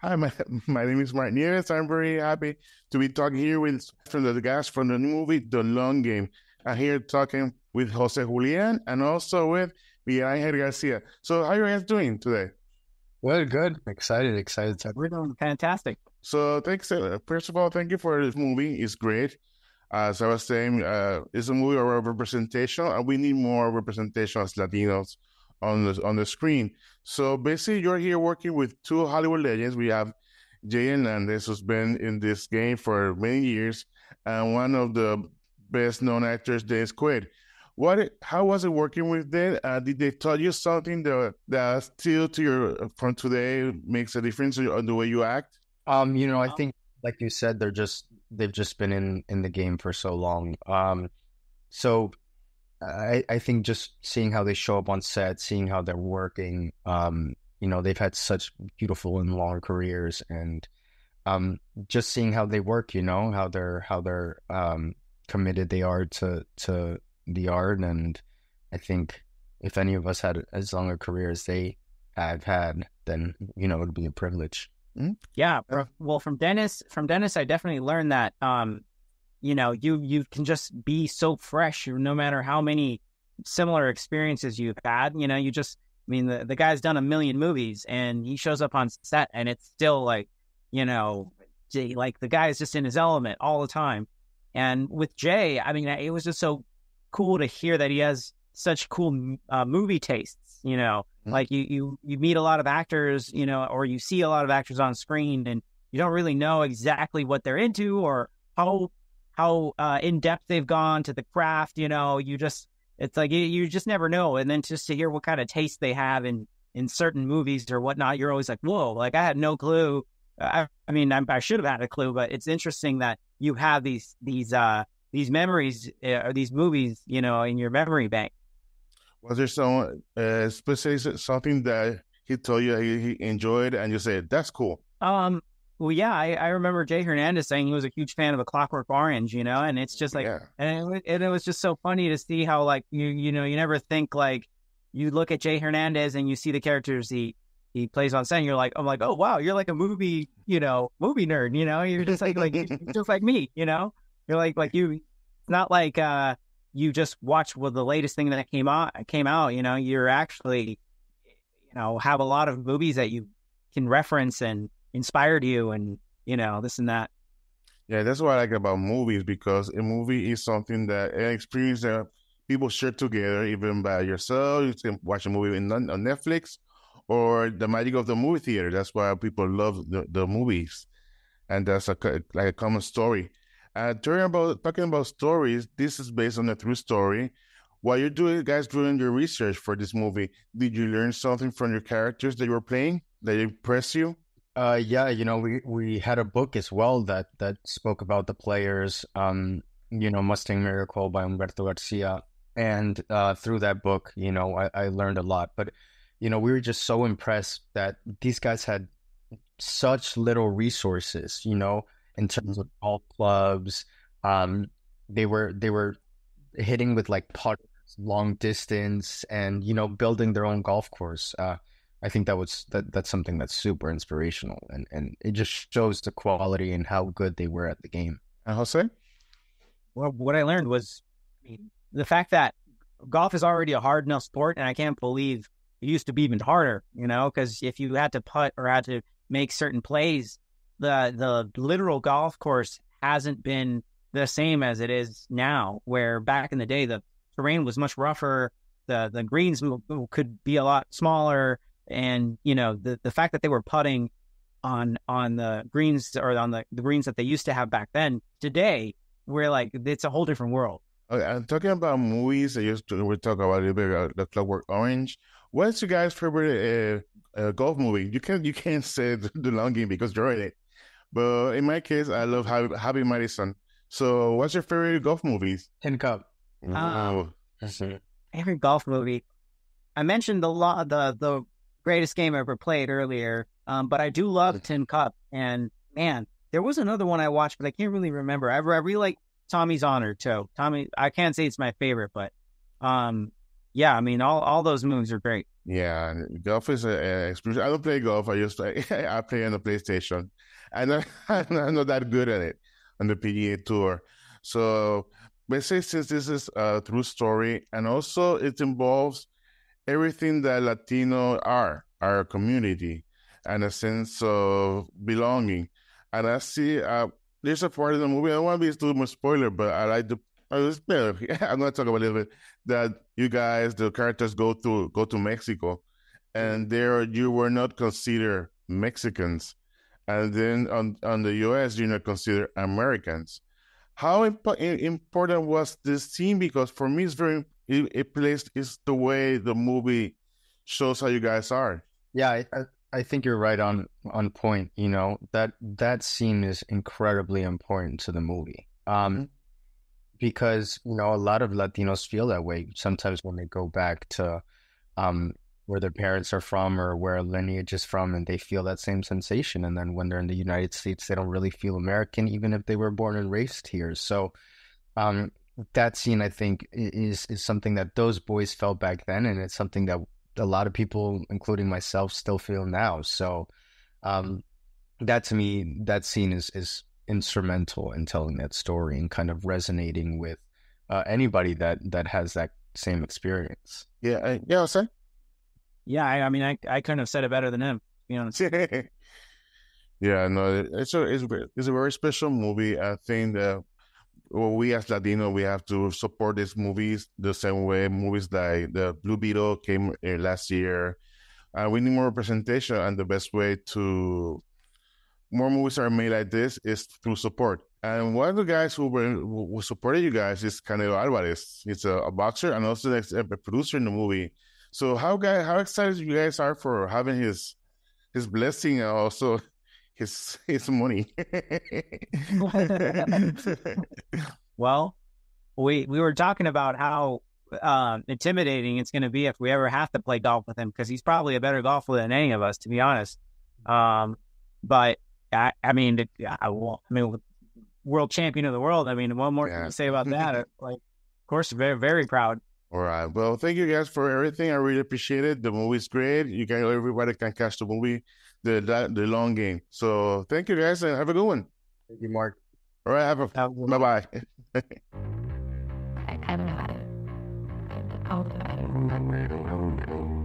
Hi, my name is Mark Nieves. I'm very happy to be talking here with from the guys from the new movie, The Long Game. I'm here talking with Jose Julian and also with Miguel Garcia. So, how are you guys doing today? Good. Excited to. We're doing fantastic. So, thanks. First of all, thank you for this movie. It's great. As I was saying, it's a movie of representation, and we need more representation as Latinos on the screen. So basically, you're here working with two Hollywood legends. We have Jay Hernandez, who's been in this game for many years, and one of the best known actors, Dennis Quaid. How was it working with them? Did they tell you something that still to your from today makes a difference on the way you act? I think like you said, they've just been in the game for so long. So I think just seeing how they show up on set, seeing how they're working, they've had such beautiful and long careers, and just seeing how they work, how they're committed they are to the art. And I think if any of us had as long a career as they have had, then it would be a privilege. Yeah. Well, from Dennis, I definitely learned that, you can just be so fresh no matter how many similar experiences you've had. The guy's done a million movies and he shows up on set and it's still like, like the guy is just in his element all the time. And with Jay, it was just so cool to hear that he has such cool movie tastes. Like you meet a lot of actors, or you see a lot of actors on screen and you don't really know exactly what they're into or how in depth they've gone to the craft. It's like you just never know. And then just to hear what kind of taste they have in certain movies or whatnot, you're always like, whoa, like I had no clue. I should have had a clue, but it's interesting that you have these memories or these movies, in your memory bank. Was there some specific something that he told you he enjoyed and you said, that's cool? Well, yeah, I remember Jay Hernandez saying he was a huge fan of A Clockwork Orange, and it's just like, Yeah. and it was just so funny to see how, like, you never think, like, you look at Jay Hernandez and you see the characters he plays on set and I'm like, oh, wow, you're like a movie nerd, you're just like just like me, you're like you, it's not like, you just watch the latest thing that came out, you're actually, have a lot of movies that you can reference and inspired you and, this and that. Yeah, that's what I like about movies, because a movie is something that an experience that people share together, even by yourself. You can watch a movie on Netflix or the magic of the movie theater. That's why people love the movies. And that's like a common story. Talking about stories, this is based on a true story. While you're doing your research for this movie, did you learn something from your characters that you were playing that impressed you? Yeah, we had a book as well that spoke about the players, Mustang Miracle by Humberto Garcia. And through that book, I learned a lot. But, we were just so impressed that these guys had such little resources, in terms of golf clubs. They were hitting with like putters, long distance, and building their own golf course. I think that's something that's super inspirational, and it just shows the quality and how good they were at the game. Jose? Well, what I learned was the fact that golf is already a hard enough sport, and I can't believe it used to be even harder, because if you had to putt or had to make certain plays, the literal golf course hasn't been the same as it is now, where back in the day, the terrain was much rougher. The greens could be a lot smaller. And, the fact that they were putting on the greens or on the greens that they used to have back then, today, we're like, it's a whole different world. Okay, I'm talking about movies. We talk about a little bit about the Clockwork Orange. What's your guys' favorite golf movie? You can't say the Long Game because you're in it. But in my case, I love Happy Madison. So, what's your favorite golf movies? Tin Cup. Oh, Favorite golf movie. I mentioned the greatest game I ever played earlier, but I do love Tin Cup. And man, there was another one I watched, but I can't really remember. I really like Tommy's Honor too. Tommy, I can't say it's my favorite, but yeah, all those movies are great. Yeah, golf is an experience. I don't play golf. I just I play on the PlayStation, and I'm not that good at it on the PGA Tour. So basically, since this is a true story, and also it involves everything that Latino are, our community, and a sense of belonging. And I see there's a part of the movie. I don't want to be too much spoiler, but I like the. I'm going to talk about a little bit that you guys, the characters, go to Mexico, and there you were not considered Mexicans, and then on the U.S. you're not considered Americans. How important was this scene? Because for me, it's very it plays is the way the movie shows how you guys are. Yeah, I think you're right on point. You know, that scene is incredibly important to the movie. Because, you know, a lot of Latinos feel that way sometimes when they go back to where their parents are from or where a lineage is from, and they feel that same sensation. And then when they're in the United States, they don't really feel American, even if they were born and raised here. So that scene, I think, is something that those boys felt back then, and it's something that a lot of people, including myself, still feel now. So that to me, that scene is instrumental in telling that story and kind of resonating with anybody that has that same experience. Yeah, yeah, sir. Yeah, I mean, I couldn't have said it better than him, to be honest. Yeah, no, it's a very special movie. I think that we as Latino, we have to support these movies the same way movies like the Blue Beetle came last year. We need more representation, and the best way to more movies are made like this is through support. And one of the guys who supported you guys is Canelo Álvarez. He's a boxer and also a producer in the movie. So how excited you guys are for having his blessing and also his money? Well, we were talking about how intimidating it's going to be if we ever have to play golf with him, because he's probably a better golfer than any of us, to be honest. But I mean, world champion of the world. I mean, what more can you say about that? Like, of course, very, very proud. All right. Well, thank you guys for everything. I really appreciate it. The movie's great. Everybody can catch the movie, the long game. So thank you guys and have a good one. Thank you, Mark. All right. Bye-bye. I don't know how to.